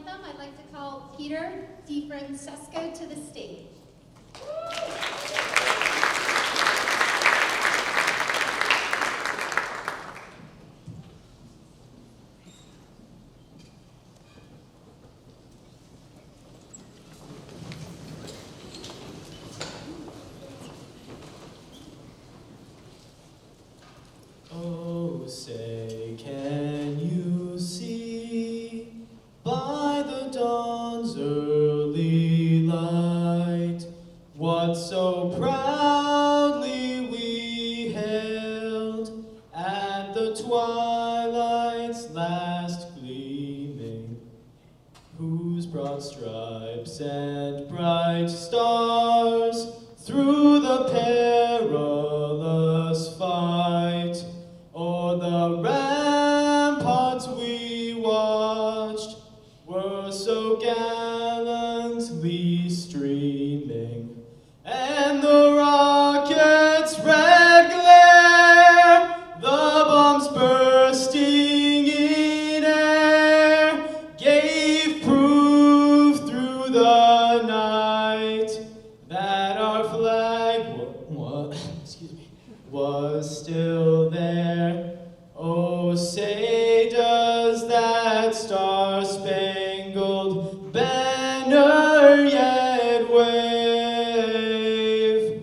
Anthem, I'd like to call Peter DiFrancesco to the stage. Oh, say, can you see by the dawn's early light what so proudly we hailed at the twilight's last gleaming, whose broad stripes and bright stars through the perilous fight o'er the ramparts we watched were so gallantly streaming, and the rockets' red glare, the bombs bursting in air, gave proof through the night that our flag was still there. Oh, say does that star-spangled banner yet wave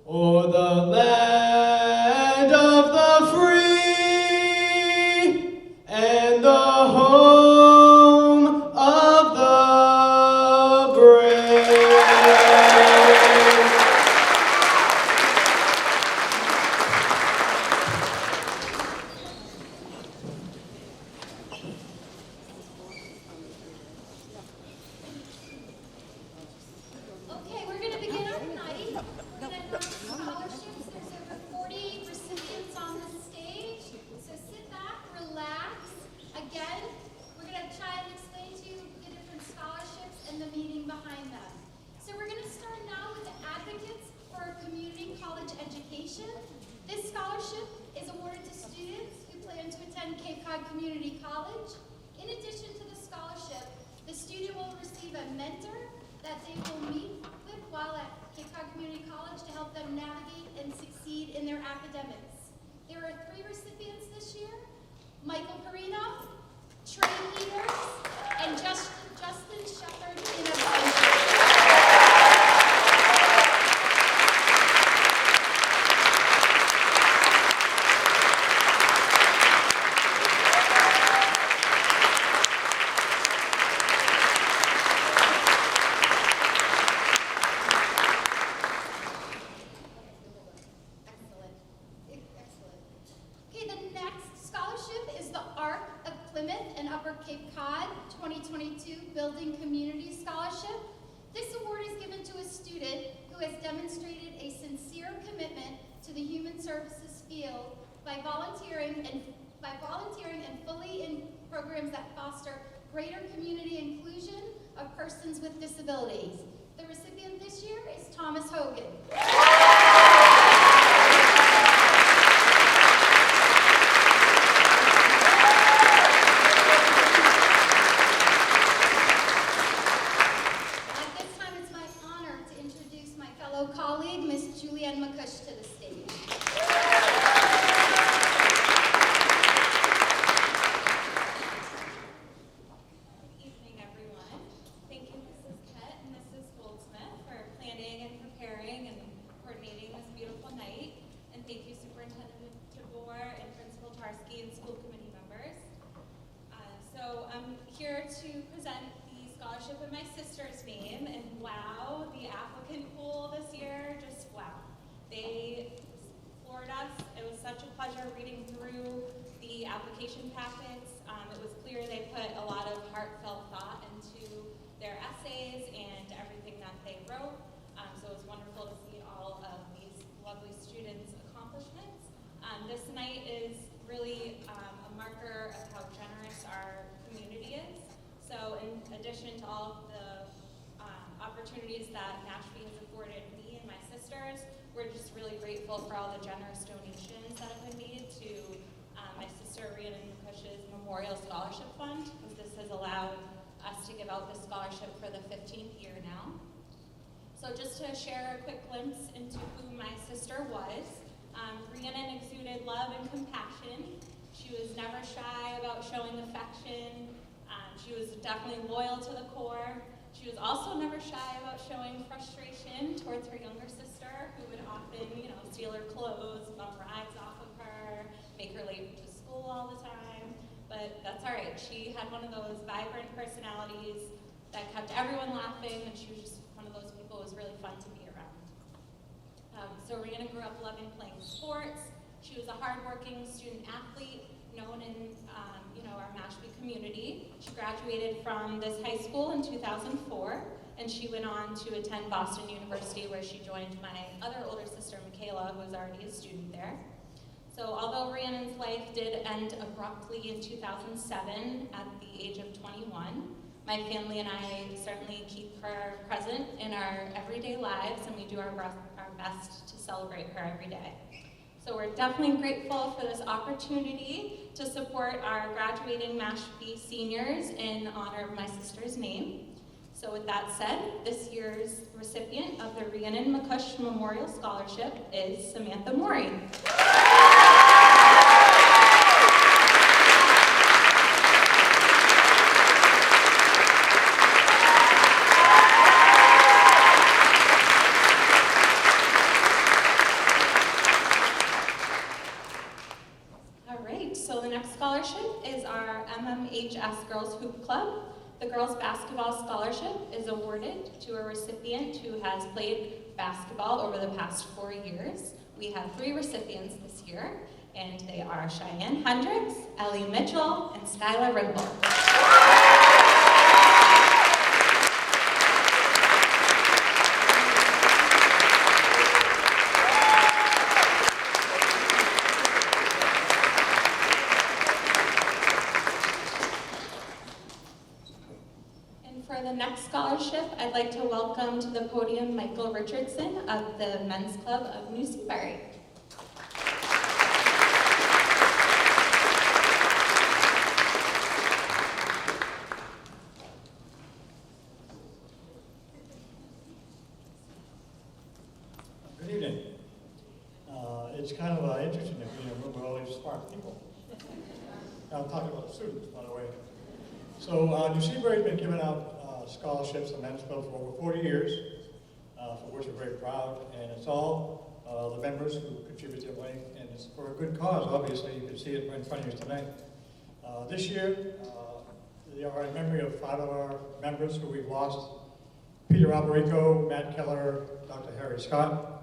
o'er the land of the free and the home of the brave? Okay, we're going to begin our night. We're going to announce scholarships. There's over 40 recipients on the stage. So sit back, relax. Again, we're going to try and explain to you the different scholarships and the meaning behind them. So we're going to start now with the Advocates for Community College Education. This scholarship is awarded to students who plan to attend Cape Cod Community College. In addition to the scholarship, the student will receive a mentor that they will meet with while at Cape Cod Community College to help them navigate and succeed in their academics. There are 3 recipients this year: Michael Perino, Trey Peters, and Justin Shepard in absentia. Excellent. Okay, the next scholarship is the ARC of Plymouth and Upper Cape Cod 2022 Building Community Scholarship. This award is given to a student who has demonstrated a sincere commitment to the human services field by volunteering and fully in programs that foster greater community inclusion of persons with disabilities. The recipient this year is Thomas Hogan. At this time, it's my honor to introduce my fellow colleague, Miss Julianne McCush, to the stage. Good evening, everyone. Thank you, Mrs. Kett and Mrs. Goldsmith, for planning and preparing and coordinating this beautiful night. And thank you, Superintendent DeBoer and Principal Tarski and school committee members. So I'm here to present the scholarship in my sister's name, and wow, the applicant pool this year, just wow. They floored us. It was such a pleasure reading through the application packets. It was clear they put a lot of heartfelt thought into their essays and everything that they wrote. So it was wonderful to see all of these lovely students' accomplishments. This night is really a marker of how generous our community is. So in addition to all of the opportunities that Mashbee has afforded me and my sisters, we're just really grateful for all the generous donations that have been made to my sister Rhiannon McCush's Memorial Scholarship Fund, because this has allowed us to give out this scholarship for the 15th year now. So just to share a quick glimpse into who my sister was, Rhiannon exuded love and compassion. She was never shy about showing affection. She was definitely loyal to the core. She was also never shy about showing frustration towards her younger sister, who would often, steal her clothes, bum rides off of her, make her late to school all the time. But that's all right. She had one of those vibrant personalities that kept everyone laughing, and she was just one of those people who was really fun to be around. So Rhiannon grew up loving playing sports. She was a hardworking student athlete, known in our Mashbee community. She graduated from this high school in 2004, and she went on to attend Boston University, where she joined my other older sister, Michaela, who was already a student there. So although Rhiannon's life did end abruptly in 2007 at the age of 21, my family and I certainly keep her present in our everyday lives, and we do our best to celebrate her every day. So we're definitely grateful for this opportunity to support our graduating Mashpee seniors in honor of my sister's name. So with that said, this year's recipient of the Rhiannon McCush Memorial Scholarship is Samantha Mori. Is our MMHS Girls Hoop Club. The Girls Basketball Scholarship is awarded to a recipient who has played basketball over the past 4 years. We have 3 recipients this year, and they are Cheyenne Hendricks, Ellie Mitchell, and Skylar Rimble. Scholarship, I'd like to welcome to the podium Michael Richardson of the Men's Club of New Seabury. Good evening. It's kind of interesting to be in a room with all these smart people. I'm talking about students, by the way. So New Seabury's been giving out scholarships and men's club for over 40 years, for which we're very proud, and it's all the members who contribute their money, and it's for a good cause, obviously. You can see it right in front of you tonight. This year, they are in memory of 5 of our members who we've lost: Peter Alberico, Matt Keller, Dr. Harry Scott,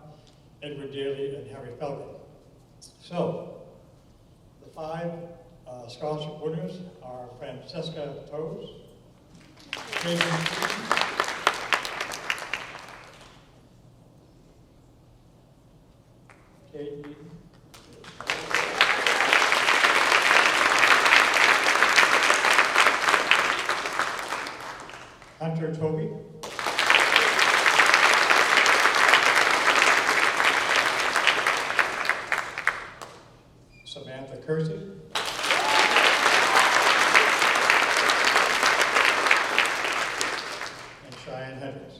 Edward Daly, and Harry Falcon. So, the 5 scholarship winners are Francesca Toes, Kate Eaton, Hunter Toby, Samantha Kersey, Cheyenne Hendricks.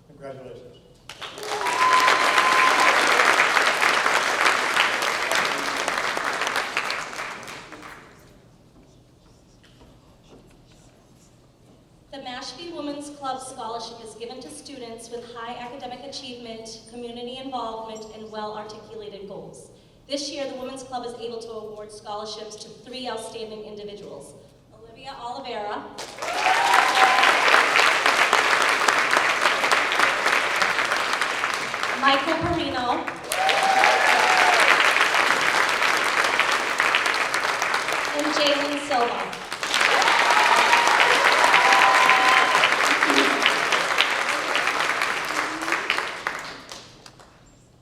Congratulations. The Mashpee Women's Club Scholarship is given to students with high academic achievement, community involvement, and well-articulated goals. This year, the Women's Club is able to award scholarships to 3 outstanding individuals: Olivia Oliveira, Michael Perino, and Jalen Silva.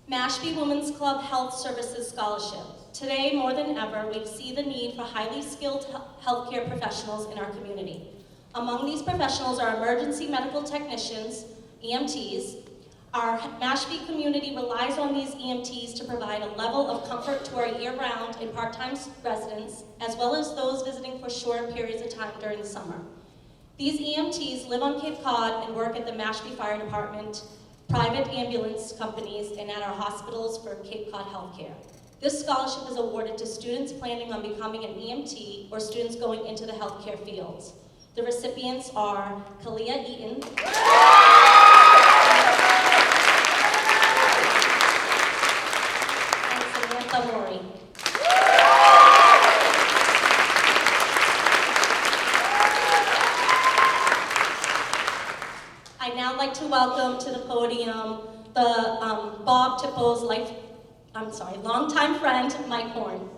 Mashpee Women's Club Health Services Scholarship. Today, more than ever, we see the need for highly skilled healthcare professionals in our community. Among these professionals are emergency medical technicians, EMTs, Our Mashbee community relies on these EMTs to provide a level of comfort to our year-round and part-time residents, as well as those visiting for short periods of time during the summer. These EMTs live on Cape Cod and work at the Mashpee Fire Department, private ambulance companies, and at our hospitals for Cape Cod healthcare. This scholarship is awarded to students planning on becoming an EMT or students going into the healthcare fields. The recipients are Eaton, I'd now like to welcome to the podium the Bob Tippo's longtime friend, Mike Horn.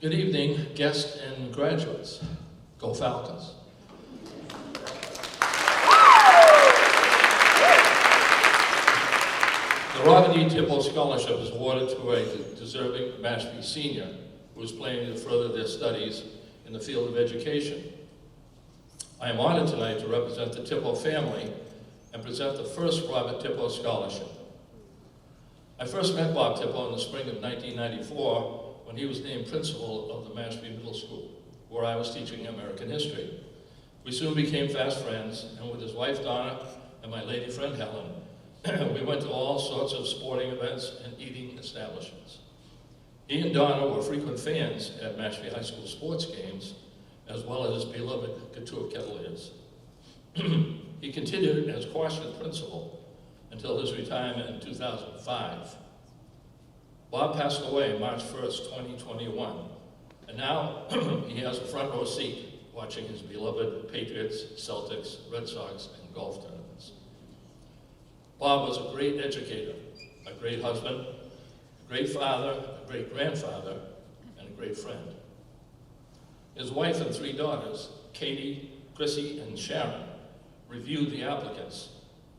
Good evening, guests and graduates. Go Falcons. The Robert E. Tippo Scholarship is awarded to a deserving Mashbee senior who is planning to further their studies in the field of education. I am honored tonight to represent the Tippo family and present the first Robert Tippo Scholarship. I first met Bob Tippo in the spring of 1994 when he was named principal of the Mashbee Middle School, where I was teaching American history. We soon became fast friends, and with his wife Donna and my lady friend Helen, we went to all sorts of sporting events and eating establishments. He and Donna were frequent fans at Mashpee High School sports games, as well as his beloved Couture Cavaliers. He continued as Quashnet principal until his retirement in 2005. Bob passed away March 1st, 2021, and now he has a front row seat watching his beloved Patriots, Celtics, Red Sox, and golf tournaments. Bob was a great educator, a great husband, a great father, a great grandfather, and a great friend. His wife and 3 daughters, Katie, Chrissy, and Sharon, reviewed the applicants,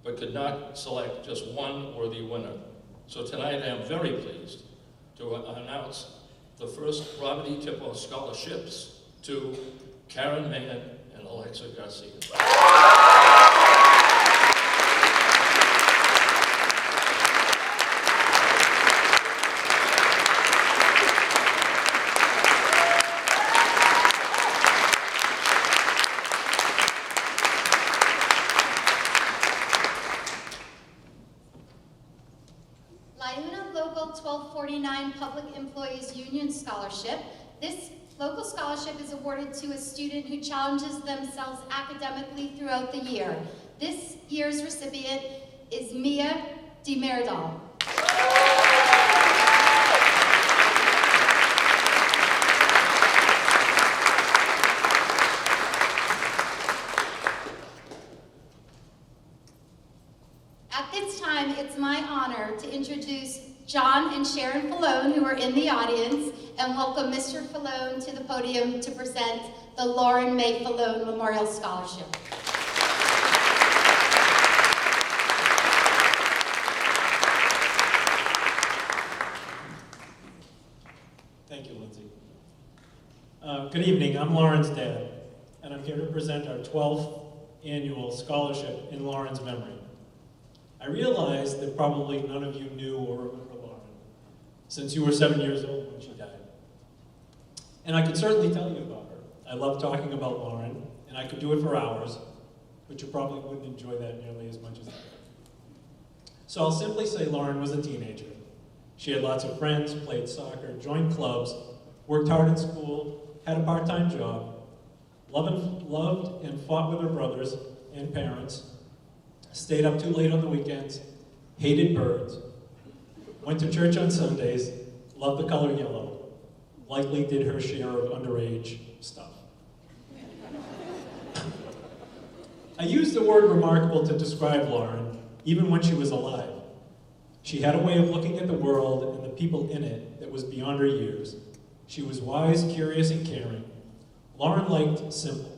but could not select just one worthy winner. So tonight I am very pleased to announce the first Robert E. Tippo Scholarships to Karen Mann and Alexa Garcia. Local 1249 Public Employees Union Scholarship. This local scholarship is awarded to a student who challenges themselves academically throughout the year. This year's recipient is Mia DeMerdal. At this time, it's my honor to introduce John and Sharon Fallone, who are in the audience, and welcome Mr. Fallone to the podium to present the Lauren Mayfallon Memorial Scholarship. Thank you, Lindsay. Good evening, I'm Lauren's dad, and I'm here to present our 12th annual scholarship in Lauren's memory. I realize that probably none of you knew or remember Lauren, since you were 7 years old when she died. And I could certainly tell you about her. I love talking about Lauren, and I could do it for hours, but you probably wouldn't enjoy that nearly as much as I did. So I'll simply say Lauren was a teenager. She had lots of friends, played soccer, joined clubs, worked hard in school, had a part-time job, loved and fought with her brothers and parents, stayed up too late on the weekends, hated birds, went to church on Sundays, loved the color yellow, likely did her share of underage stuff. I use the word remarkable to describe Lauren, even when she was alive. She had a way of looking at the world and the people in it that was beyond her years. She was wise, curious, and caring. Lauren liked simple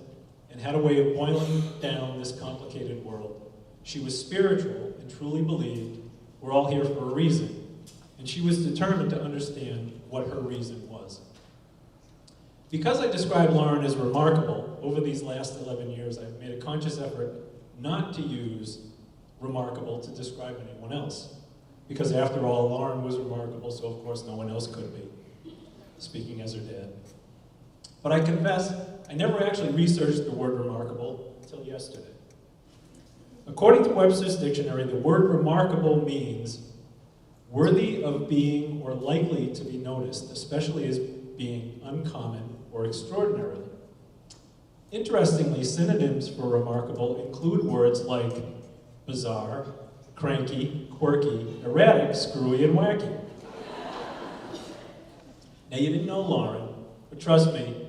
and had a way of boiling down this complicated world. She was spiritual and truly believed we're all here for a reason, and she was determined to understand what her reason was. Because I described Lauren as remarkable, over these last 11 years, I've made a conscious effort not to use remarkable to describe anyone else. Because after all, Lauren was remarkable, so of course no one else could be, speaking as her dad. But I confess, I never actually researched the word remarkable until yesterday. According to Webster's dictionary, the word remarkable means worthy of being or likely to be noticed, especially as being uncommon or extraordinary. Interestingly, synonyms for remarkable include words like bizarre, cranky, quirky, erratic, screwy, and wacky. Now, you didn't know Lauren, but trust me,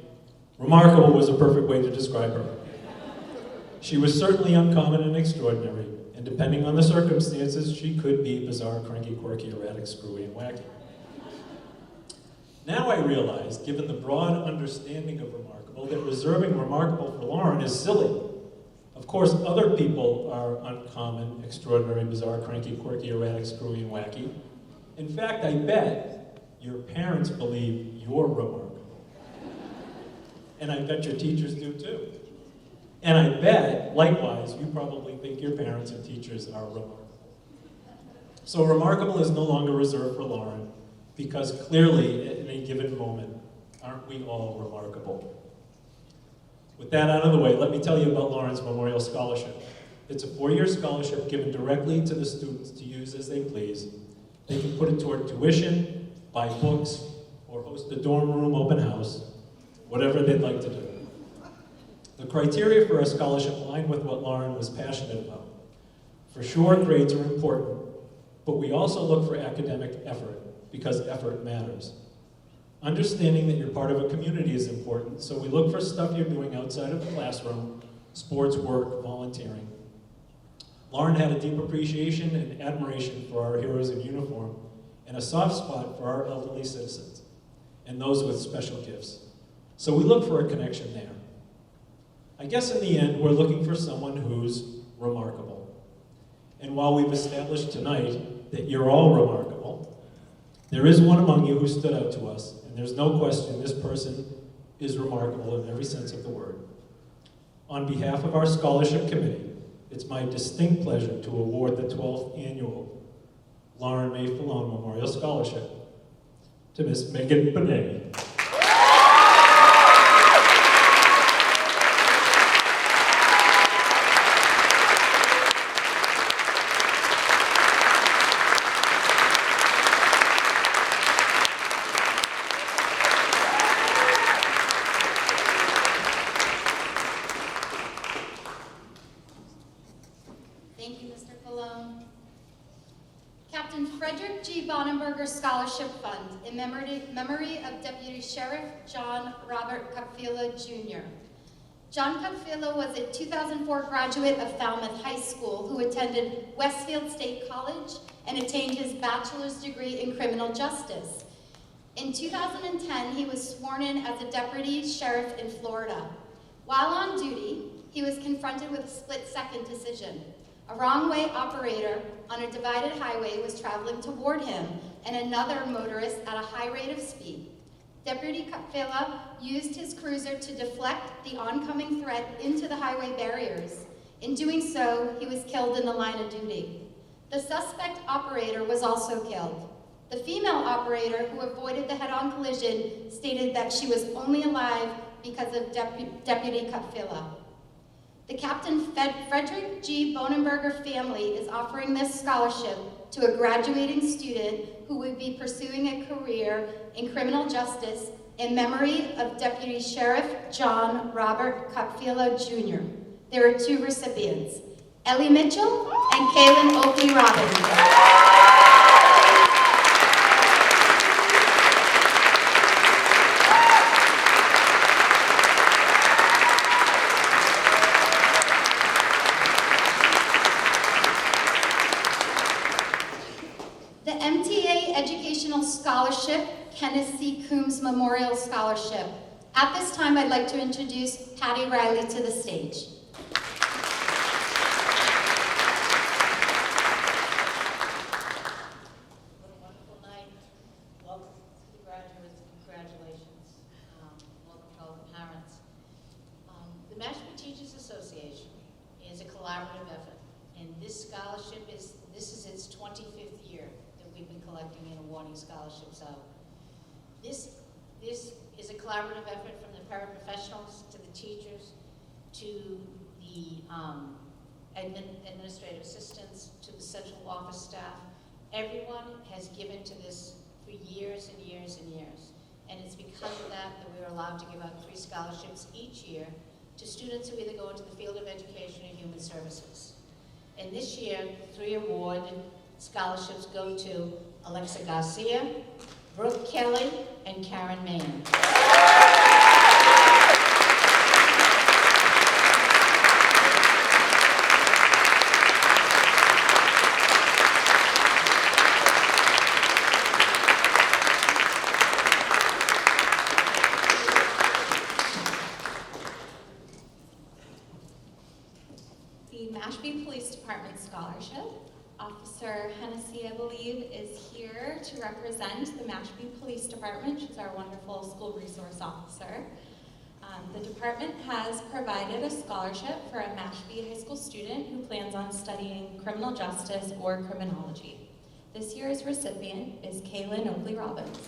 remarkable was a perfect way to describe her. She was certainly uncommon and extraordinary, and depending on the circumstances, she could be bizarre, cranky, quirky, erratic, screwy, and wacky. Now I realize, given the broad understanding of remarkable, that reserving remarkable for Lauren is silly. Of course, other people are uncommon, extraordinary, bizarre, cranky, quirky, erratic, screwy, and wacky. In fact, I bet your parents believe you're remarkable. And I bet your teachers do too. And I bet, likewise, you probably think your parents and teachers are remarkable. So remarkable is no longer reserved for Lauren, because clearly, at any given moment, aren't we all remarkable? With that out of the way, let me tell you about Lauren's Memorial Scholarship. It's a 4-year scholarship given directly to the students to use as they please. They can put it toward tuition, buy books, or host a dorm room open house, whatever they'd like to do. The criteria for a scholarship align with what Lauren was passionate about. For sure, grades are important, but we also look for academic effort, because effort matters. Understanding that you're part of a community is important, so we look for stuff you're doing outside of the classroom, sports, work, volunteering. Lauren had a deep appreciation and admiration for our heroes in uniform, and a soft spot for our elderly citizens, and those with special gifts. So we look for a connection there. I guess in the end, we're looking for someone who's remarkable. And while we've established tonight that you're all remarkable, there is one among you who stood out to us, and there's no question this person is remarkable in every sense of the word. On behalf of our scholarship committee, it's my distinct pleasure to award the 12th annual Lauren Mayfallon Memorial Scholarship to Miss Megan Benet. Scholarship Fund in memory of Deputy Sheriff John Robert Cupfila Jr. John Cupfila was a 2004 graduate of Falmouth High School who attended Westfield State College and attained his bachelor's degree in criminal justice. In 2010, he was sworn in as a deputy sheriff in Florida. While on duty, he was confronted with a split-second decision. A wrong-way operator on a divided highway was traveling toward him, and another motorist at a high rate of speed. Deputy Cupfila used his cruiser to deflect the oncoming threat into the highway barriers. In doing so, he was killed in the line of duty. The suspect operator was also killed. The female operator who avoided the head-on collision stated that she was only alive because of Deputy Cupfila. The Captain Frederick G. Bonenberger family is offering this scholarship to a graduating student who would be pursuing a career in criminal justice in memory of Deputy Sheriff John Robert Cupfila Jr. There are 2 recipients, Ellie Mitchell and Kaylin Oakley Robbins. Scholarship, Kenneth C. Coombs Memorial Scholarship. At this time, I'd like to introduce Patty Riley to the stage. What a wonderful night. Welcome to the graduates. Congratulations. Welcome to all the parents. The Mashbee Teachers Association is a collaborative effort, and this scholarship is its 25th year that we've been collecting and awarding scholarships out. This is a collaborative effort from the paraprofessionals to the teachers to the administrative assistants to the central office staff. Everyone has given to this for years and years and years. And it's because of that we are allowed to give out 3 scholarships each year to students who either go into the field of education or human services. And this year, 3 award scholarships go to Alexa Garcia, Brooke Kelly, and Karen Mann. The Mashbee Police Department Scholarship. Officer Hennessy, I believe, is here to represent the Mashbee Police Department. She's our wonderful school resource officer. The department has provided a scholarship for a Mashbee high school student who plans on studying criminal justice or criminology. This year's recipient is Kaylin Oakley Robbins.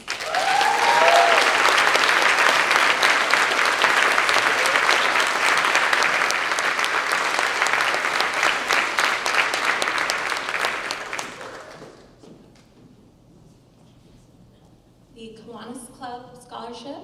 The Kiwanis Club Scholarship.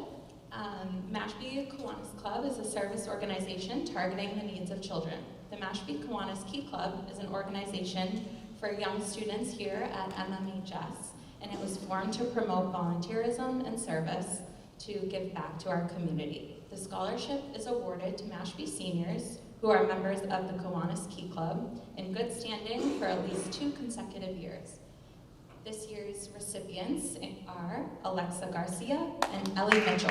Mashbee Kiwanis Club is a service organization targeting the needs of children. The Mashbee Kiwanis Key Club is an organization for young students here at MMHS, and it was formed to promote volunteerism and service to give back to our community. The scholarship is awarded to Mashbee seniors who are members of the Kiwanis Key Club in good standing for at least 2 consecutive years. This year's recipients are Alexa Garcia and Ellie Mitchell.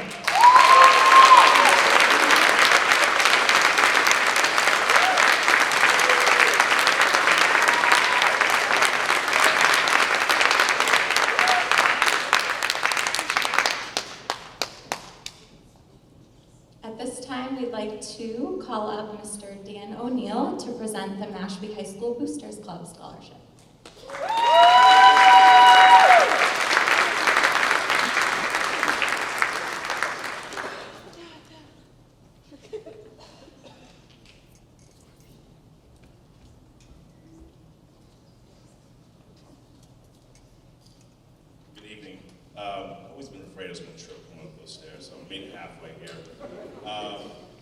At this time, we'd like to call up Mr. Dan O'Neill to present the Mashbee High School Boosters Club Scholarship.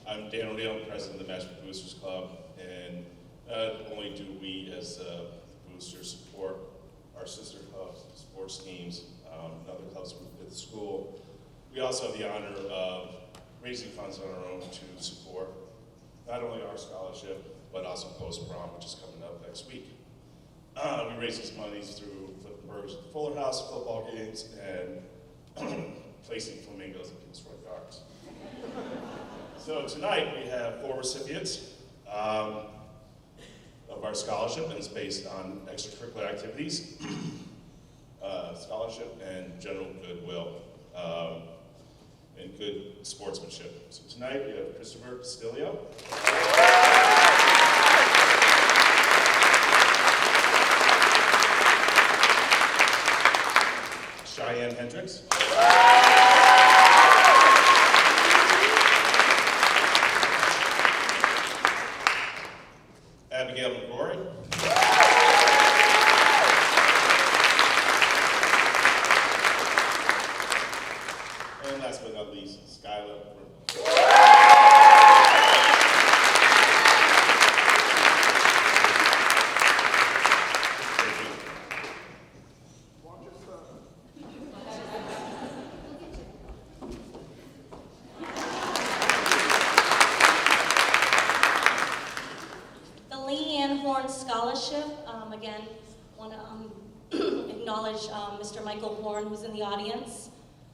I'm Dan O'Neill, president of the Mashbee Boosters Club, and not only do we as the boosters support our sister clubs, sports teams, and other clubs with the school, we also have the honor of raising funds on our own to support not only our scholarship, but also post-prom, which is coming up next week. We raise these monies through flipping burgers at the Fuller House, football games, and placing flamingos in people's front yards. So tonight we have 4 recipients of our scholarship, and it's based on extracurricular activities, scholarship, and general goodwill, and good sportsmanship. So tonight we have Christopher Castillo, Cheyenne Hendricks, Abigail McCrory, and last but not least, Skylar. The Leanne Horn Scholarship, again, want to acknowledge Mr. Michael Horn, who's in the audience,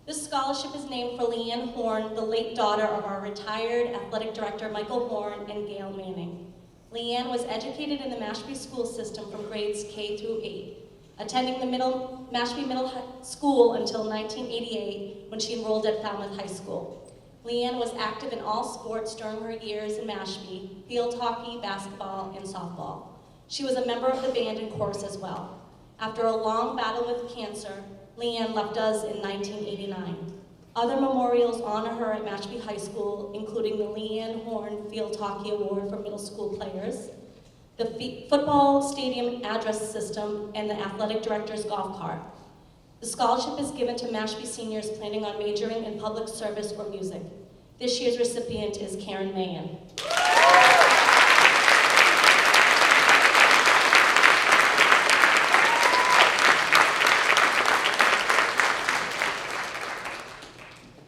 This scholarship is named for Leanne Horn, the late daughter of our retired athletic director Michael Horn and Gail Manning. Leanne was educated in the Mashbee school system from grades K through 8, attending the Mashbee Middle School until 1988 when she enrolled at Falmouth High School. Leanne was active in all sports during her years in Mashbee: field hockey, basketball, and softball. She was a member of the band and chorus as well. After a long battle with cancer, Leanne left us in 1989. Other memorials honor her at Mashbee High School, including the Leanne Horn Field Hockey Award for middle school players, the football stadium address system, and the athletic director's golf cart. The scholarship is given to Mashbee seniors planning on majoring in public service or music. This year's recipient is Karen Mahan.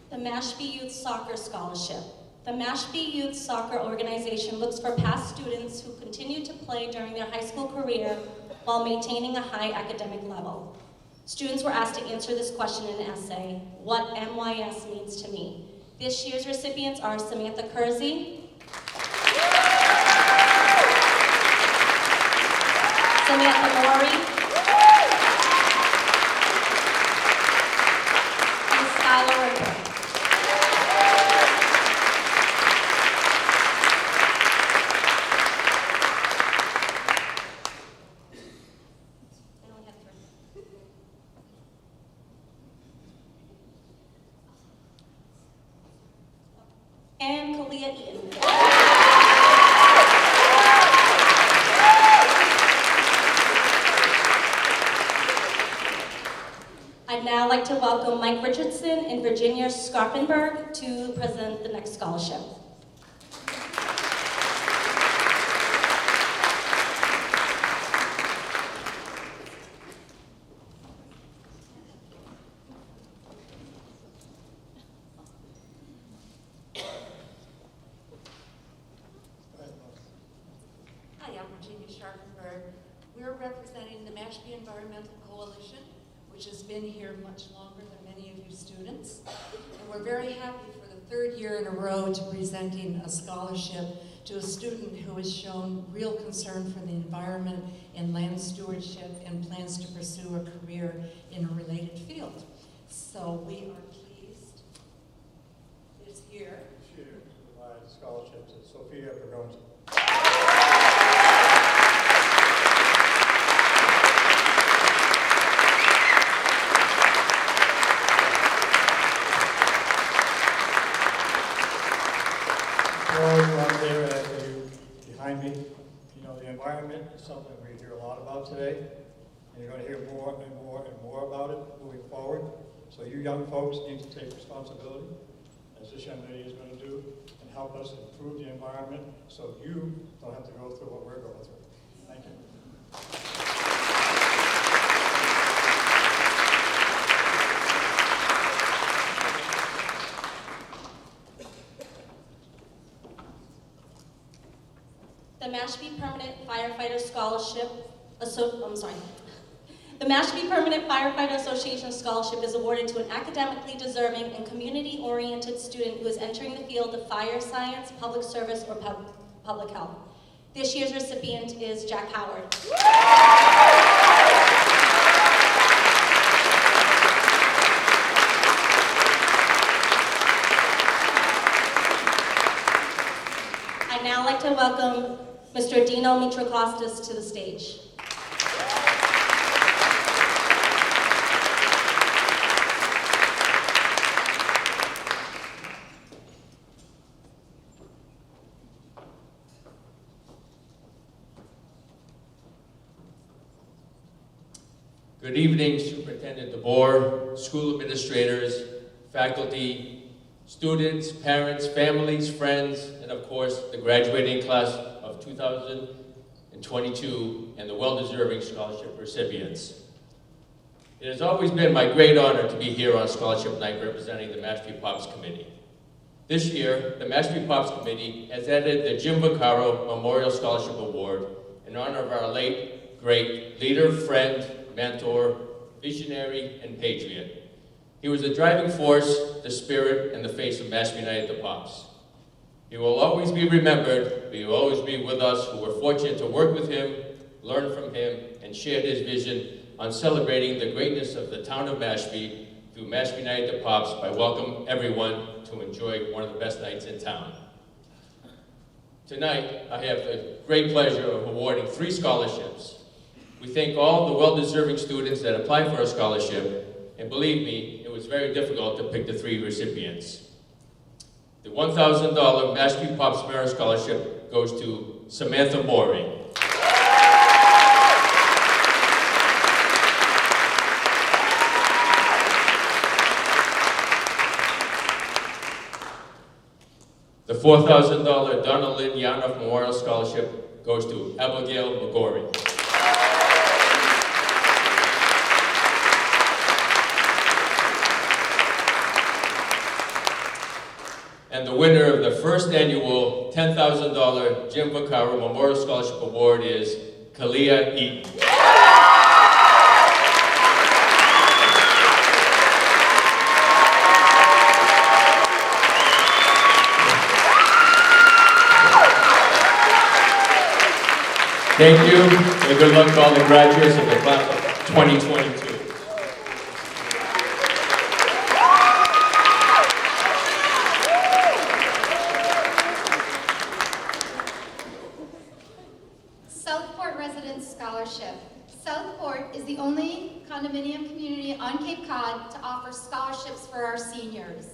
The Mashbee Youth Soccer Scholarship. The Mashbee Youth Soccer Organization looks for past students who continue to play during their high school career while maintaining a high academic level. Students were asked to answer this question in an essay, What MYS Means to Me. This year's recipients are Samantha Kersey, Samantha Maury, and Skylar. And Kalia Eaton. I'd now like to welcome Mike Richardson and Virginia Scarpenberg to present the next scholarship. Hi, I'm Virginia Sharpenberg. We're representing the Mashpee Environmental Coalition, which has been here much longer than many of you students. And we're very happy for the third year in a row to presenting a scholarship to a student who has shown real concern for the environment and land stewardship and plans to pursue a career in a related field. So we are pleased this year to provide scholarships to Sophia Bergonzi. Right there after you, behind me, you know, the environment is something we hear a lot about today, and you're going to hear more and more and more about it moving forward. So you young folks need to take responsibility, as this young lady is going to do, and help us improve the environment so you don't have to go through what we're going through. Thank you. The Mashpee Permanent Firefighter Scholarship, The Mashpee Permanent Firefighter Association Scholarship is awarded to an academically deserving and community-oriented student who is entering the field of fire science, public service, or public health. This year's recipient is Jack Howard. I'd now like to welcome Mr. Dino Mitrokostas to the stage. Good evening, Superintendent DeBoer, school administrators, faculty, students, parents, families, friends, and of course, the graduating class of 2022 and the well-deserving scholarship recipients. It has always been my great honor to be here on Scholarship Night representing the Mashpee Pops Committee. This year, the Mashpee Pops Committee has added the Jim Mccarron Memorial Scholarship Award in honor of our late, great leader, friend, mentor, visionary, and patriot. He was the driving force, the spirit, and the face of Mashbee Night at the Pops. He will always be remembered, but he will always be with us who were fortunate to work with him, learn from him, and share his vision on celebrating the greatness of the town of Mashbee through Mashbee Night at the Pops by welcoming everyone to enjoy one of the best nights in town. Tonight, I have the great pleasure of awarding 3 scholarships. We thank all the well-deserving students that applied for a scholarship, and believe me, it was very difficult to pick the 3 recipients. The $1,000 Mashpee Pops Merit Scholarship goes to Samantha Morey. The $4,000 Donna Lynn Yarnoff Memorial Scholarship goes to Abigail McGorry. And the winner of the first annual $10,000 Jim Mccarron Memorial Scholarship Award is Kalia Eaton. Thank you, and good luck to all the graduates of the class of 2022. Southport Residence Scholarship. Southport is the only condominium community on Cape Cod to offer scholarships for our seniors.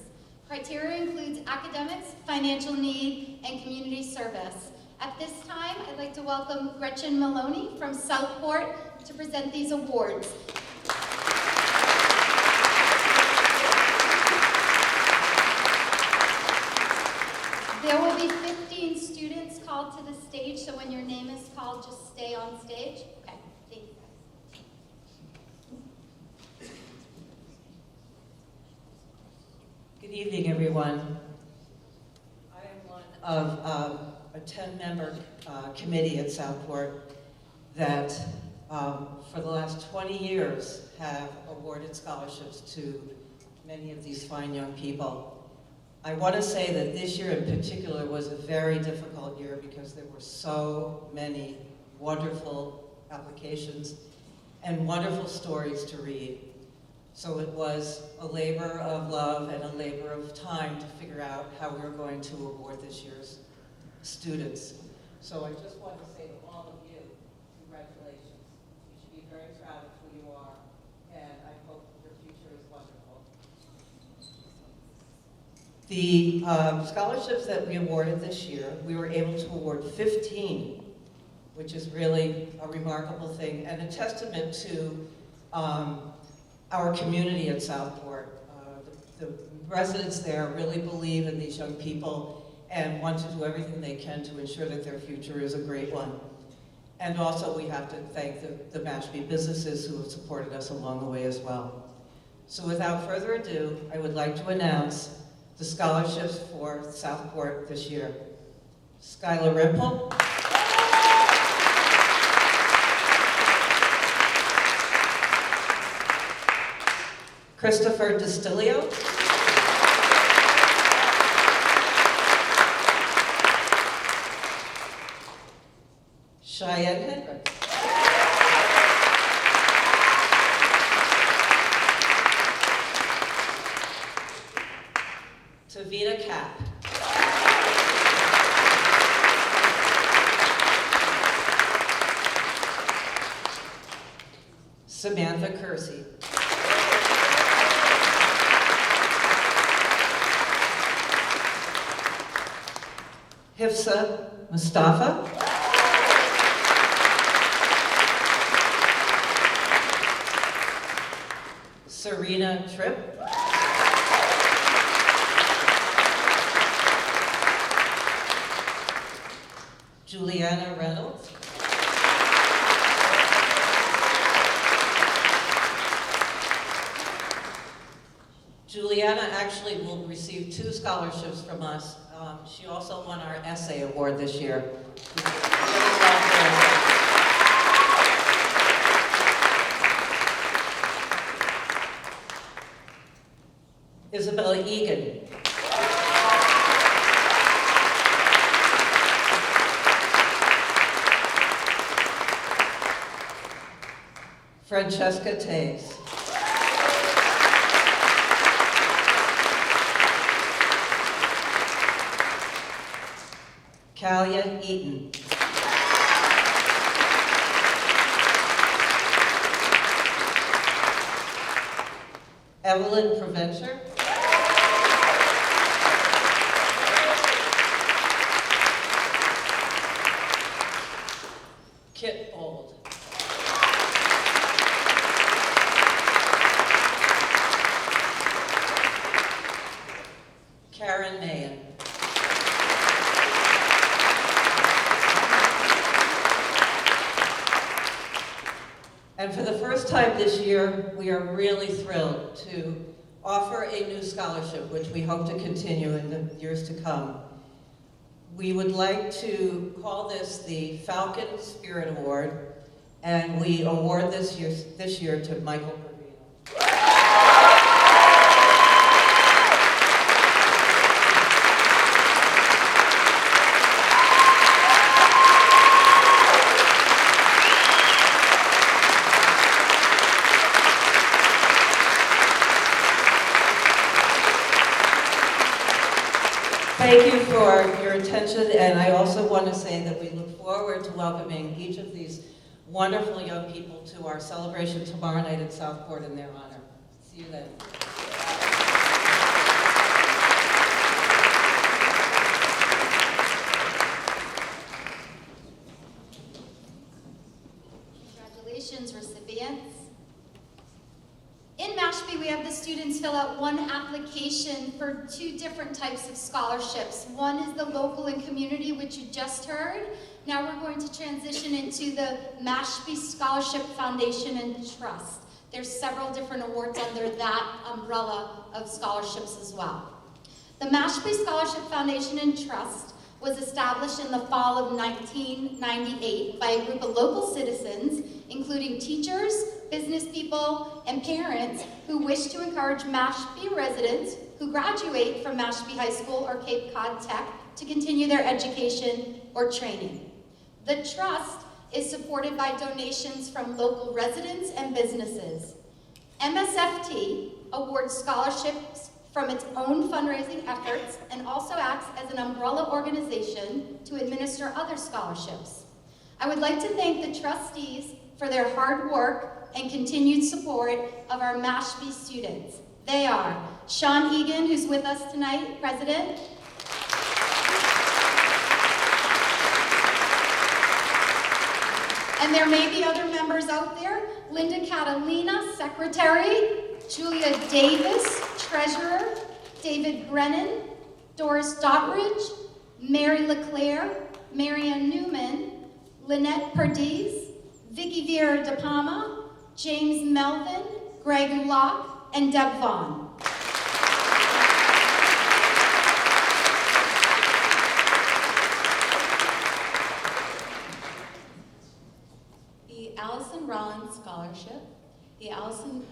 Criteria includes academics, financial need, and community service. At this time, I'd like to welcome Gretchen Maloney from Southport to present these awards. There will be 15 students called to the stage, so when your name is called, just stay on stage. Okay, thank you guys. Good evening, everyone. I am one of a 10-member committee at Southport that for the last 20 years have awarded scholarships to many of these fine young people. I want to say that this year in particular was a very difficult year because there were so many wonderful applications and wonderful stories to read. So it was a labor of love and a labor of time to figure out how we were going to award this year's students. So I just want to say to all of you, congratulations. You should be very proud of who you are, and I hope your future is wonderful. The scholarships that we awarded this year, we were able to award 15, which is really a remarkable thing and a testament to our community at Southport. The residents there really believe in these young people and want to do everything they can to ensure that their future is a great one. And also we have to thank the Mashbee businesses who have supported us along the way as well. So without further ado, I would like to announce the scholarships for Southport this year. Skylar Rimple. Christopher Distilio. Cheyenne Hendricks. Tavita Cap. Samantha Kersey. Hifsa Mustafa. Serena Tripp. Juliana Reynolds. Juliana actually will receive 2 scholarships from us. She also won our essay award this year. Francesca Tays. Kalia Eaton. Evelyn Provencher. Kit Bold. Karen Mayen. And for the first time this year, we are really thrilled to offer a new scholarship, which we hope to continue in the years to come. We would like to call this the Falcon Spirit Award, and we award this year to Michael Provino. Thank you for your attention, and I also want to say that we look forward to welcoming each of these wonderful young people to our celebration tomorrow night at Southport in their honor. See you then. Congratulations, recipients. In Mashbee, we have the students fill out one application for two different types of scholarships. One is the local and community, which you just heard. Now we're going to transition into the Mashbee Scholarship Foundation and Trust. There's several different awards under that umbrella of scholarships as well. The Mashbee Scholarship Foundation and Trust was established in the fall of 1998 by a group of local citizens, including teachers, business people, and parents who wish to encourage Mashpee residents who graduate from Mashpee High School or Cape Cod Tech to continue their education or training. The trust is supported by donations from local residents and businesses. MSFT awards scholarships from its own fundraising efforts and also acts as an umbrella organization to administer other scholarships. I would like to thank the trustees for their hard work and continued support of our Mashpee students. They are Sean Egan, who's with us tonight, President. And there may be other members out there. Linda Catalina, Secretary. Julia Davis, Treasurer. David Brennan. Doris Dottridge. Mary LeClaire. Marianne Newman. Lynette Perdiz. Vicki Vieira de Palma. James Melvin. Greg Locke. And Deb Vaughn. Allison Rollins Scholarship. The Allison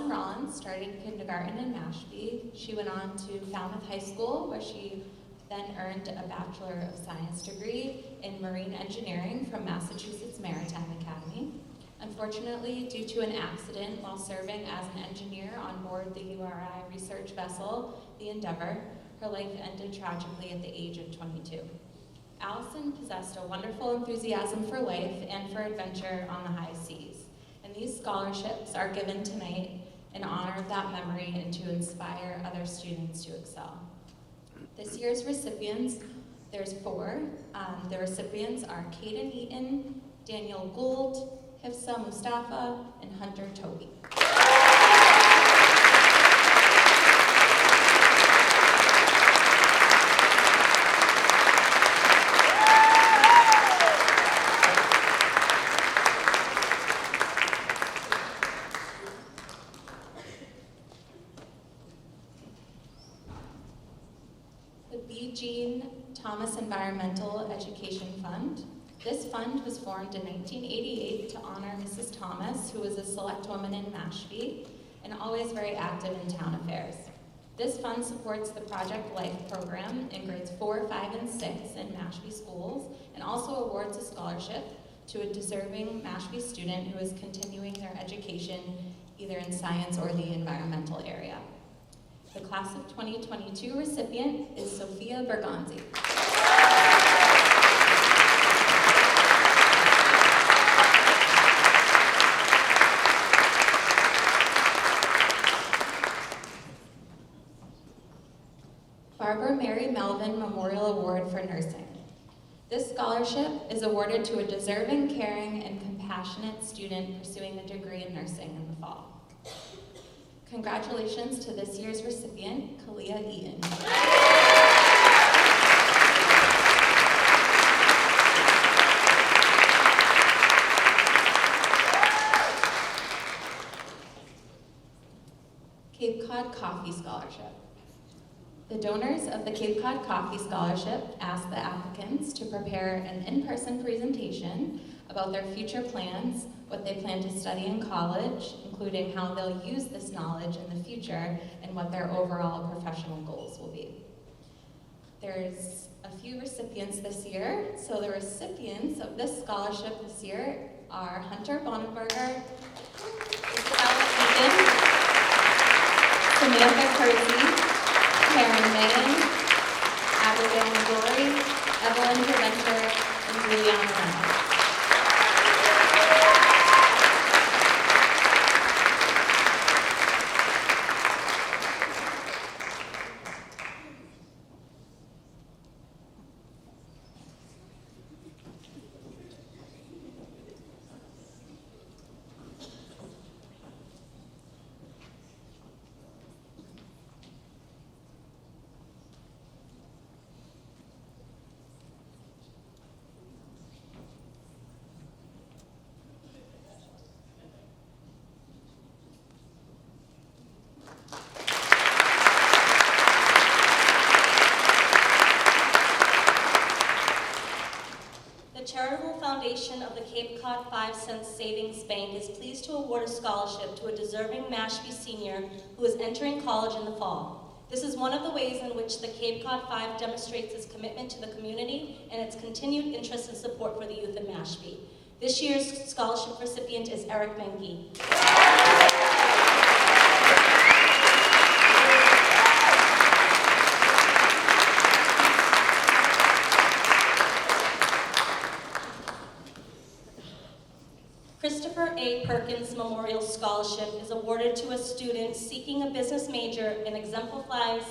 Rollins started kindergarten in Mashbee. She went on to Falmouth High School, where she then earned a Bachelor of Science degree in Marine Engineering from Massachusetts Maritime Academy. Unfortunately, due to an accident while serving as an engineer on board the URI research vessel, the Endeavor, her life ended tragically at the age of 22. Allison possessed a wonderful enthusiasm for life and for adventure on the high seas. And these scholarships are given tonight in honor of that memory and to inspire other students to excel. This year's recipients, there's 4. The recipients are Caden Eaton, Daniel Gould, Hifsa Mustafa, and Hunter Toby. Jean Thomas Environmental Education Fund. This fund was formed in 1988 to honor Mrs. Thomas, who was a select woman in Mashpee and always very active in town affairs. This fund supports the Project Life program in grades 4, 5, and 6 in Mashpee schools and also awards a scholarship to a deserving Mashbee student who is continuing their education either in science or the environmental area. The class of 2022 recipient is Sophia Bergonzi. Barbara Mary Melvin Memorial Award for Nursing. This scholarship is awarded to a deserving, caring, and compassionate student pursuing a degree in nursing in the fall. Congratulations to this year's recipient, Kalia Eaton. Cape Cod Coffee Scholarship. The donors of the Cape Cod Coffee Scholarship asked the applicants to prepare an in-person presentation about their future plans, what they plan to study in college, including how they'll use this knowledge in the future, and what their overall professional goals will be. There's a few recipients this year. So the recipients of this scholarship this year are Hunter Bonneberger, Isabella Eaton, Samantha Kersey, Karen Mayen, Abigail McGorry, Evelyn DeVenter, and Juliana Reynolds. Of the Cape Cod 5 Cent Savings Bank is pleased to award a scholarship to a deserving Mashbee senior who is entering college in the fall. This is one of the ways in which the Cape Cod 5 demonstrates its commitment to the community and its continued interest and support for the youth in Mashbee. This year's scholarship recipient is Eric Menke. Christopher A. Perkins Memorial Scholarship is awarded to a student seeking a business major and exemplifies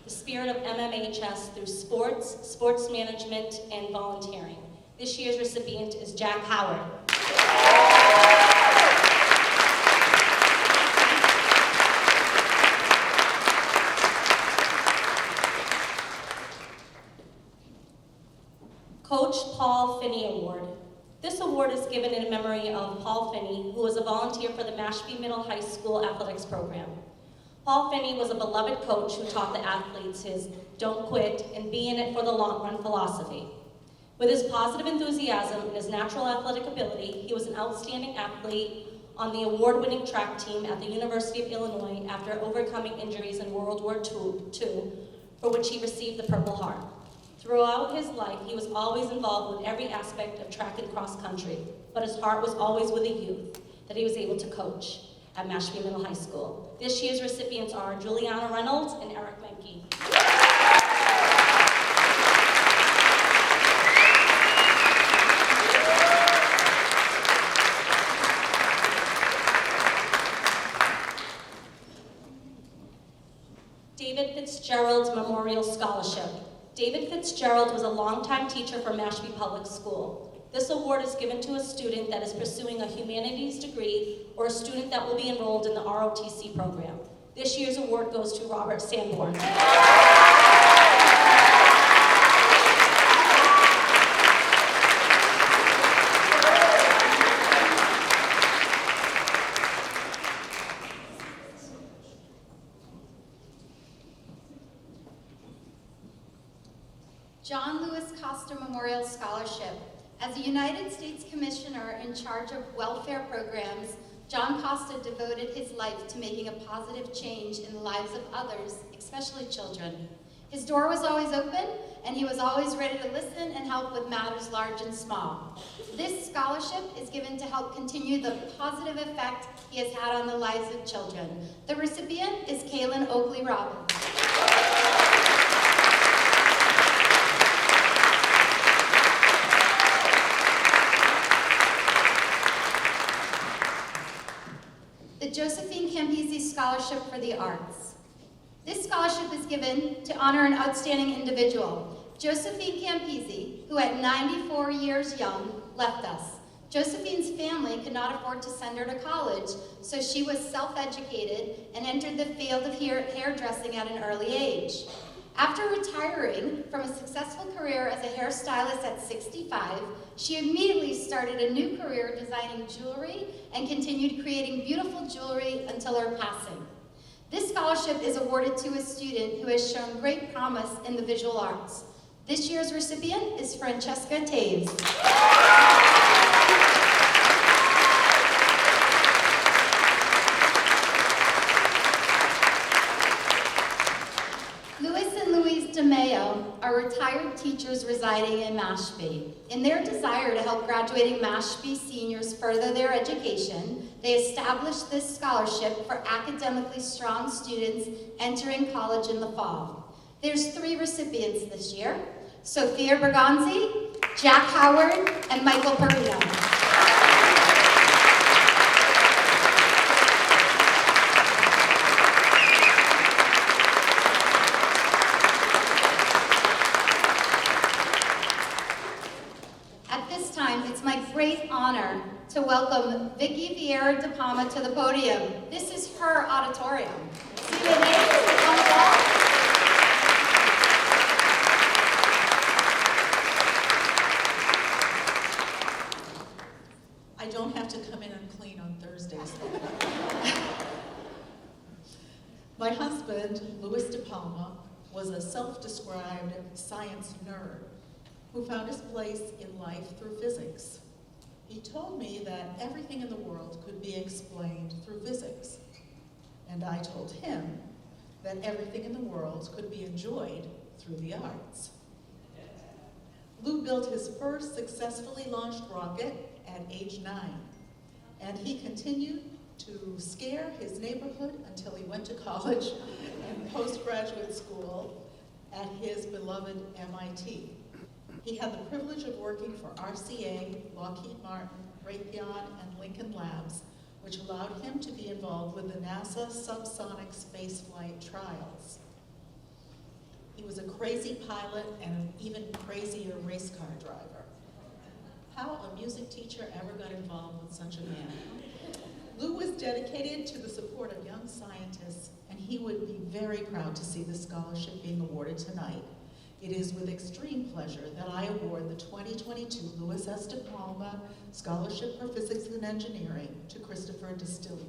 the spirit of MMHS through sports, sports management, and volunteering. This year's recipient is Jack Howard. Coach Paul Finney Award. This award is given in memory of Paul Finney, who was a volunteer for the Mashpee Middle High School athletics program. Paul Finney was a beloved coach who taught the athletes his "don't quit" and "be in it for the long run" philosophy. With his positive enthusiasm and his natural athletic ability, he was an outstanding athlete on the award-winning track team at the University of Illinois after overcoming injuries in World War II, for which he received the Purple Heart. Throughout his life, he was always involved with every aspect of track and cross country, but his heart was always with the youth that he was able to coach at Mashpee Middle High School. This year's recipients are Juliana Reynolds and Eric Menke. David Fitzgerald's Memorial Scholarship. David Fitzgerald was a longtime teacher for Mashpee Public School. This award is given to a student that is pursuing a humanities degree or a student that will be enrolled in the ROTC program. This year's award goes to Robert Sanborn. John Lewis Costa Memorial Scholarship. As a United States Commissioner in charge of welfare programs, John Costa devoted his life to making a positive change in the lives of others, especially children. His door was always open, and he was always ready to listen and help with matters large and small. This scholarship is given to help continue the positive effect he has had on the lives of children. The recipient is Kaylin Oakley Robbins. The Josephine Campisi Scholarship for the Arts. This scholarship is given to honor an outstanding individual, Josephine Campisi, who at 94 years young left us. Josephine's family could not afford to send her to college, so she was self-educated and entered the field of hairdressing at an early age. After retiring from a successful career as a hairstylist at 65, she immediately started a new career designing jewelry and continued creating beautiful jewelry until her passing. This scholarship is awarded to a student who has shown great promise in the visual arts. This year's recipient is Francesca Taves. DeMayo are retired teachers residing in Mashpee. In their desire to help graduating Mashpee seniors further their education, they established this scholarship for academically strong students entering college in the fall. There's 3 recipients this year: Sophia Bergonzi, Jack Howard, and Michael Perino. It's my great honor to welcome Vicki Vieira de Palma to the podium. This is her auditorium. See the names on the wall? I don't have to come in unclean on Thursdays. My husband, Louis de Palma, was a self-described science nerd who found his place in life through physics. He told me that everything in the world could be explained through physics. And I told him that everything in the world could be enjoyed through the arts. Lou built his first successfully launched rocket at age 9, and he continued to scare his neighborhood until he went to college and postgraduate school at his beloved MIT. He had the privilege of working for RCA, Lockheed Martin, Raytheon, and Lincoln Labs, which allowed him to be involved with the NASA subsonic spaceflight trials. He was a crazy pilot and an even crazier race car driver. How a music teacher ever got involved with such a man? Lou was dedicated to the support of young scientists, and he would be very proud to see this scholarship being awarded tonight. It is with extreme pleasure that I award the 2022 Louis S. de Palma Scholarship for Physics and Engineering to Christopher Distilly.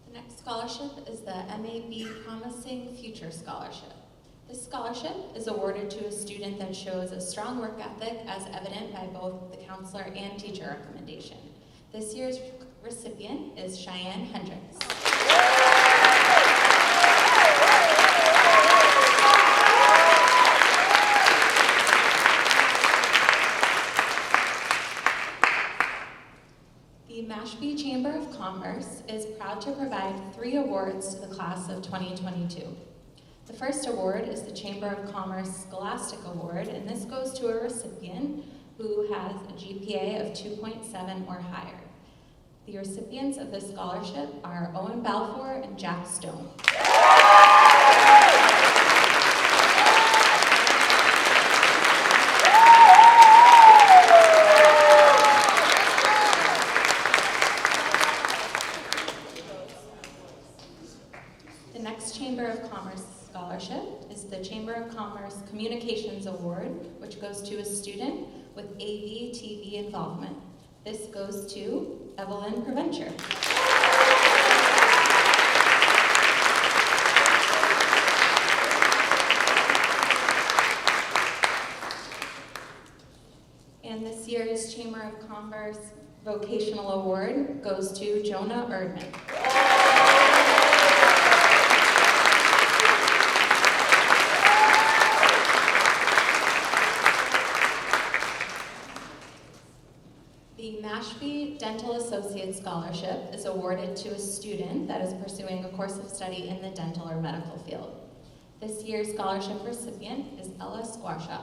The next scholarship is the MAB Promising Future Scholarship. This scholarship is awarded to a student that shows a strong work ethic as evident by both the counselor and teacher recommendation. This year's recipient is Cheyenne Hendricks. The Mashbee Chamber of Commerce is proud to provide 3 awards to the class of 2022. The first award is the Chamber of Commerce Scholastic Award, and this goes to a recipient who has a GPA of 2.7 or higher. The recipients of this scholarship are Owen Balfour and Jack Stone. The next Chamber of Commerce Scholarship is the Chamber of Commerce Communications Award, which goes to a student with AV TV involvement. This goes to Evelyn Preventure. Chamber of Commerce Vocational Award goes to Jonah Erdman. The Mashbee Dental Associate Scholarship is awarded to a student that is pursuing a course of study in the dental or medical field. This year's scholarship recipient is Ella Squarsha.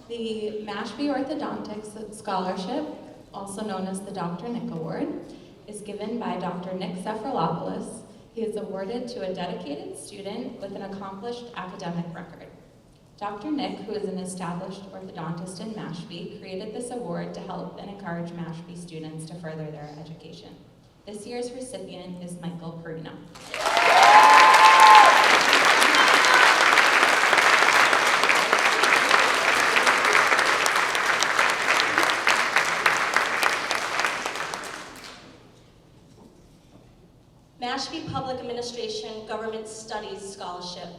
The Mashbee Orthodontics Scholarship, also known as the Dr. Nick Award, is given by Dr. Nick Sefrolopoulos. He is awarded to a dedicated student with an accomplished academic record. Dr. Nick, who is an established orthodontist in Mashpee, created this award to help and encourage Mashpee students to further their education. This year's recipient is Michael Perino. Mashpee Public Administration Government Studies Scholarship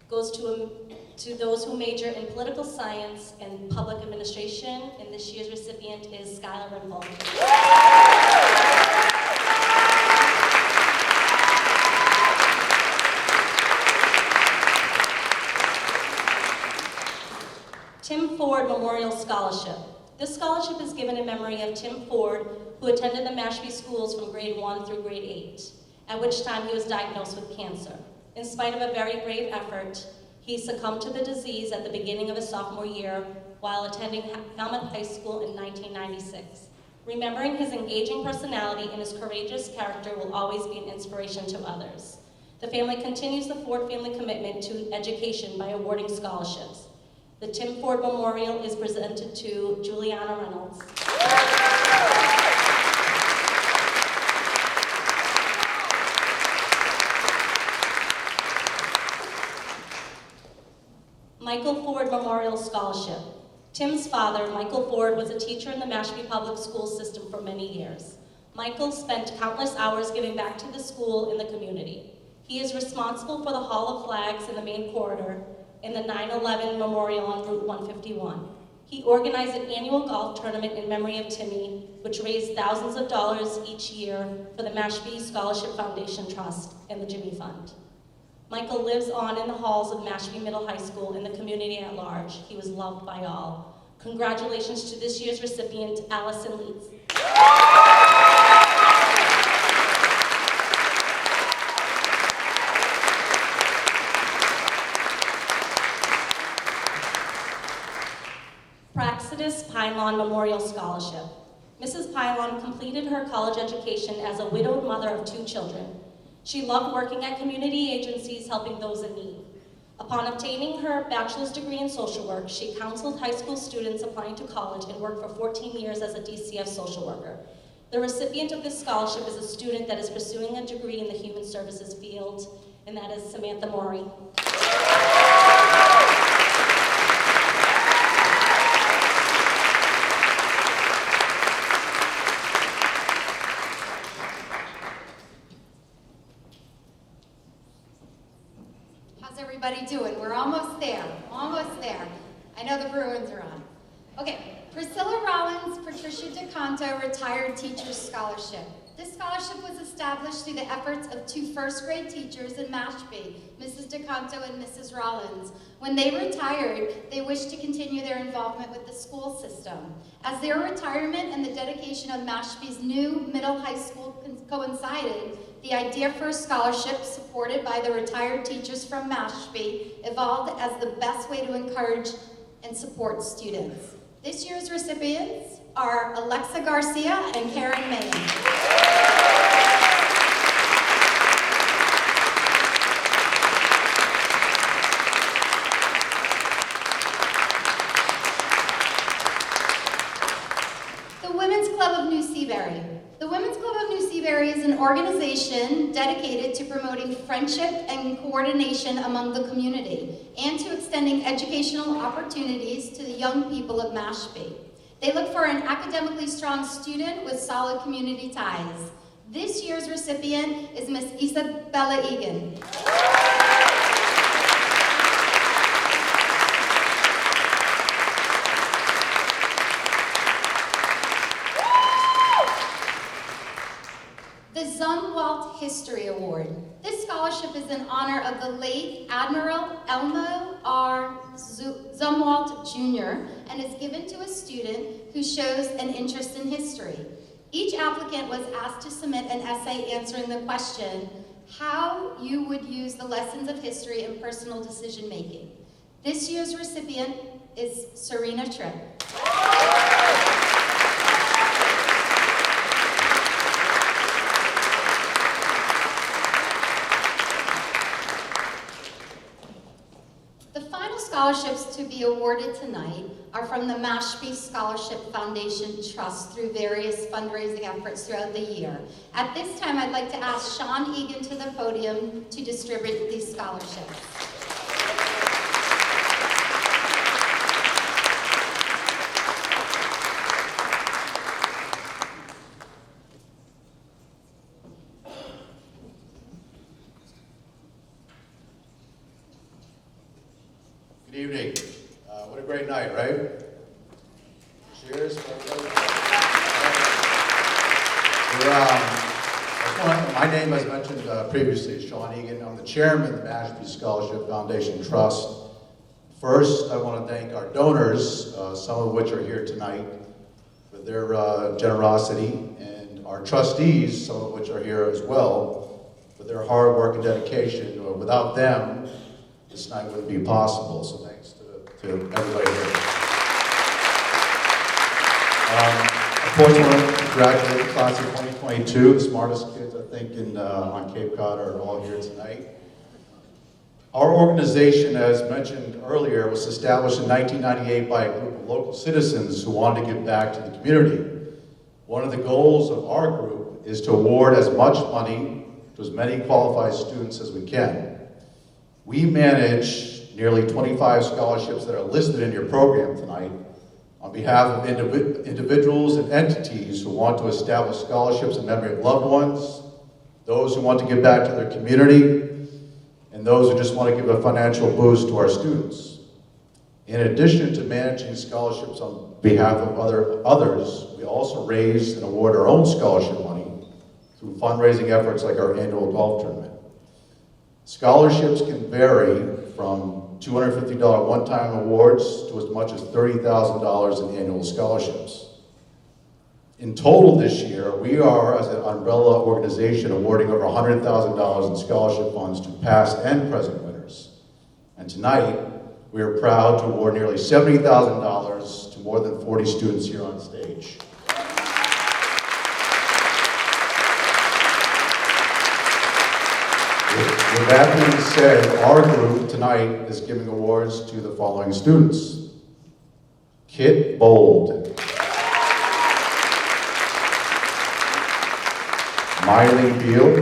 goes to those who major in political science and public administration, and this year's recipient is Skylar and Vaughn. Tim Ford Memorial Scholarship. This scholarship is given in memory of Tim Ford, who attended the Mashpee schools from grade 1 through grade 8, at which time he was diagnosed with cancer. In spite of a very brave effort, he succumbed to the disease at the beginning of his sophomore year while attending Falmouth High School in 1996. Remembering his engaging personality and his courageous character will always be an inspiration to others. The family continues the Ford family commitment to education by awarding scholarships. The Tim Ford Memorial is presented to Juliana Reynolds. Michael Ford Memorial Scholarship. Tim's father, Michael Ford, was a teacher in the Mashpee public school system for many years. Michael spent countless hours giving back to the school and the community. He is responsible for the Hall of Flags in the main corridor and the 9/11 Memorial on Route 151. He organized an annual golf tournament in memory of Timmy, which raised thousands of dollars each year for the Mashpee Scholarship Foundation Trust and the Jimmy Fund. Michael lives on in the halls of Mashpee Middle High School and the community at large. He was loved by all. Congratulations to this year's recipient, Allison Leeds. Praxidis Pylon Memorial Scholarship. Mrs. Pylon completed her college education as a widowed mother of 2 children. She loved working at community agencies helping those in need. Upon obtaining her bachelor's degree in social work, she counseled high school students applying to college and worked for 14 years as a DCF social worker. The recipient of this scholarship is a student that is pursuing a degree in the human services field, and that is Samantha Maury. Everybody doing? We're almost there, almost there. I know the Bruins are on. Okay, Priscilla Rollins, Patricia DeCanto Retired Teachers Scholarship. This scholarship was established through the efforts of 2 first-grade teachers in Mashpee, Mrs. DeCanto and Mrs. Rollins. When they retired, they wished to continue their involvement with the school system. As their retirement and the dedication of Mashpee's new middle high school coincided, the idea for a scholarship supported by the retired teachers from Mashpee evolved as the best way to encourage and support students. This year's recipients are Alexa Garcia and Karen Mayen. The Women's Club of New Seabury. The Women's Club of New Seabury is an organization dedicated to promoting friendship and coordination among the community and to extending educational opportunities to the young people of Mashpee. They look for an academically strong student with solid community ties. This year's recipient is Miss Isabella Egan. The Zumwalt History Award. This scholarship is in honor of the late Admiral Elmo R. Zumwalt Jr. and is given to a student who shows an interest in history. Each applicant was asked to submit an essay answering the question, how you would use the lessons of history in personal decision making. This year's recipient is Serena Tripp. Scholarships to be awarded tonight are from the Mashbee Scholarship Foundation Trust through various fundraising efforts throughout the year. At this time, I'd like to ask Sean Egan to the podium to distribute these scholarships. Good evening. What a great night, right? Cheers. My name, as mentioned previously, is Sean Egan. I'm the chairman of the Mashbee Scholarship Foundation Trust. First, I want to thank our donors, some of which are here tonight, for their generosity, and our trustees, some of which are here as well, for their hard work and dedication. Without them, this night wouldn't be possible, so thanks to everybody here. Of course, I want to congratulate the class of 2022, the smartest kids, I think, on Cape Cod are all here tonight. Our organization, as mentioned earlier, was established in 1998 by a group of local citizens who wanted to give back to the community. One of the goals of our group is to award as much money to as many qualified students as we can. We manage nearly 25 scholarships that are listed in your program tonight on behalf of individuals and entities who want to establish scholarships in memory of loved ones, those who want to give back to their community, and those who just want to give a financial boost to our students. In addition to managing scholarships on behalf of others, we also raise and award our own scholarship money through fundraising efforts like our annual golf tournament. Scholarships can vary from $250 one-time awards to as much as $30,000 in annual scholarships. In total this year, we are, as an umbrella organization, awarding over $100,000 in scholarship funds to past and present winners. And tonight, we are proud to award nearly $70,000 to more than 40 students here on stage. With that being said, our group tonight is giving awards to the following students. Kit Bold, Miley Beal,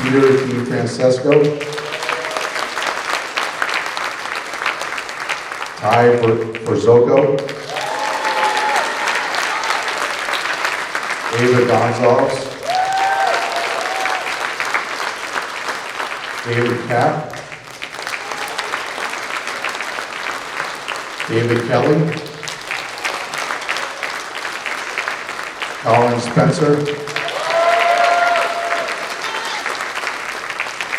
Peter D. Francesco, Ty Berzoco, David Gonzalez, David Kapp, David Kelly, Colin Spencer,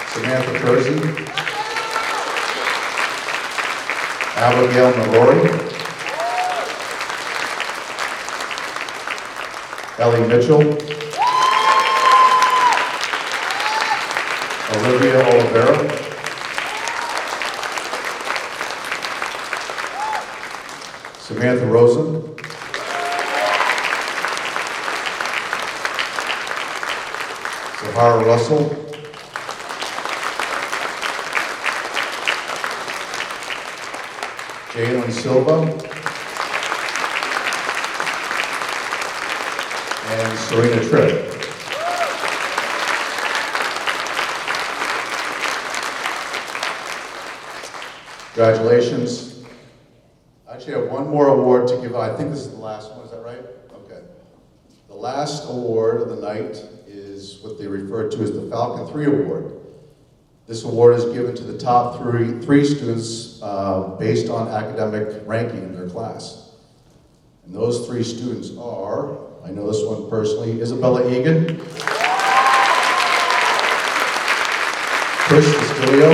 Samantha Kersey, Abigail Mallory, Ellie Mitchell, Olivia Olivera, Samantha Rosen, Sahara Russell, Jalen Silva, and Serena Tripp. Congratulations. actually have one more award to give out. I think this is the last one, is that right? Okay. The last award of the night is what they refer to as the Falcon 3 Award. This award is given to the top three students based on academic ranking in their class. And those 3 students are, I know this one personally, Isabella Egan, Chris Castillo,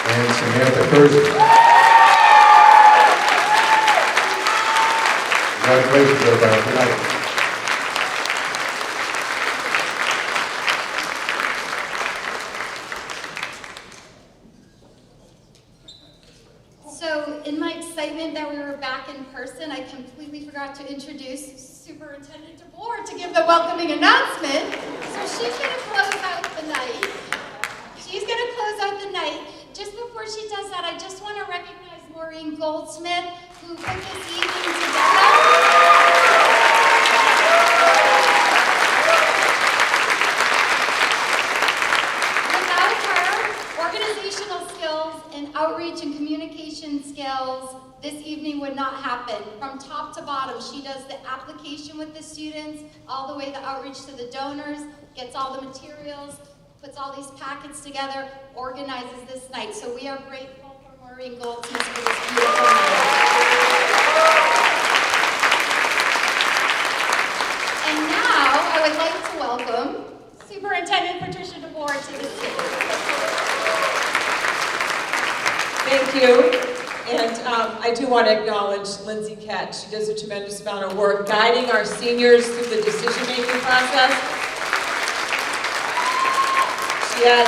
and Samantha Kersey. Congratulations, everybody. Good night. So in my excitement that we were back in person, I completely forgot to introduce Superintendent DeBoer to give the welcoming announcement. So she's going to close out the night. She's going to close out the night. Just before she does that, I just want to recognize Maureen Goldsmith, who put this evening together. Without her, organizational skills and outreach and communication skills, this evening would not happen. From top to bottom, she does the application with the students, all the way the outreach to the donors, gets all the materials, puts all these packets together, organizes this night. So we are grateful for Maureen Goldsmith for this beautiful night. And now I would like to welcome Superintendent Patricia DeBoer to the stage. Thank you. And I do want to acknowledge Lindsay Katz. She does a tremendous amount of work guiding our seniors through the decision-making process. She has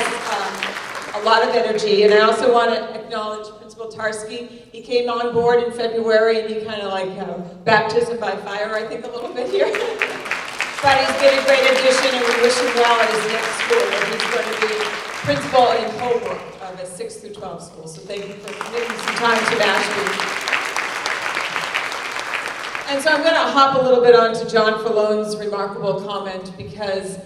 a lot of energy. And I also want to acknowledge Principal Tarski. He came on board in February and he kind of like baptism by fire, I think, a little bit here. But he's been a great addition and we wish him well at his next school. And he's going to be principal in Holbrook of a 6 through 12 school. So thank you for giving some time to Mashbee. And so I'm going to hop a little bit onto John Fallone's remarkable comment because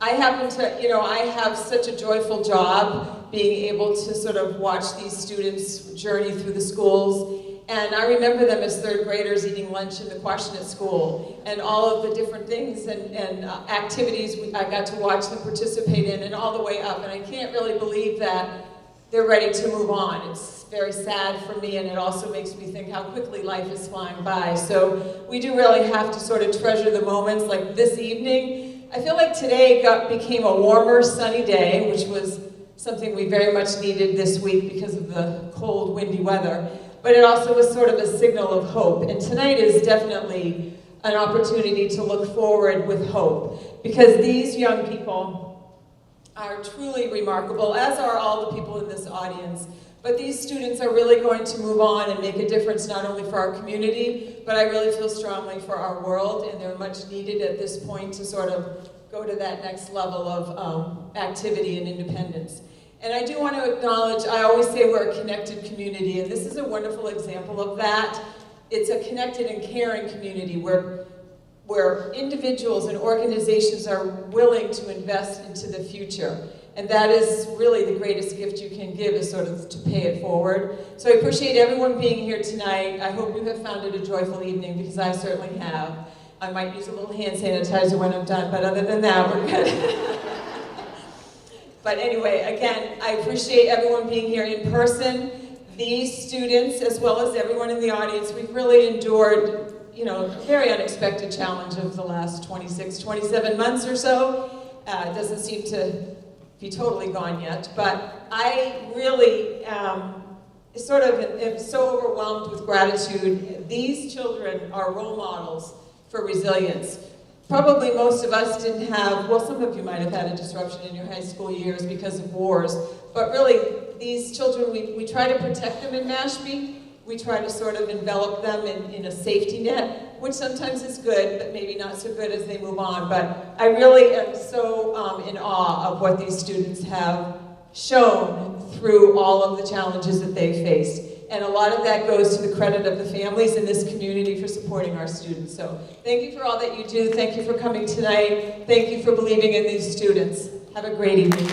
I happen to, I have such a joyful job being able to sort of watch these students journey through the schools. And I remember them as 3rd graders eating lunch in the Quashnet School and all of the different things and activities I got to watch them participate in and all the way up. And I can't really believe that they're ready to move on. It's very sad for me and it also makes me think how quickly life is flying by. So we do really have to sort of treasure the moments like this evening. I feel like today became a warmer, sunny day, which was something we very much needed this week because of the cold, windy weather. But it also was sort of a signal of hope. And tonight is definitely an opportunity to look forward with hope. Because these young people are truly remarkable, as are all the people in this audience. But these students are really going to move on and make a difference not only for our community, but I really feel strongly for our world. And they're much needed at this point to sort of go to that next level of activity and independence. And I do want to acknowledge, I always say we're a connected community, and this is a wonderful example of that. It's a connected and caring community where individuals and organizations are willing to invest into the future. And that is really the greatest gift you can give, is sort of to pay it forward. So I appreciate everyone being here tonight. I hope you have found it a joyful evening, because I certainly have. I might use a little hand sanitizer when I'm done, but other than that, we're good. But anyway, again, I appreciate everyone being here in person. These students, as well as everyone in the audience, we've really endured, a very unexpected challenge of the last 26, 27 months or so. It doesn't seem to be totally gone yet, but I really am so overwhelmed with gratitude. These children are role models for resilience. Probably most of us didn't have, well, some of you might have had a disruption in your high school years because of wars, but really, these children, we try to protect them in Mashbee. We try to sort of envelop them in a safety net, which sometimes is good, but maybe not so good as they move on. But I really am so in awe of what these students have shown through all of the challenges that they've faced. And a lot of that goes to the credit of the families in this community for supporting our students. So thank you for all that you do. Thank you for coming tonight. Thank you for believing in these students. Have a great evening.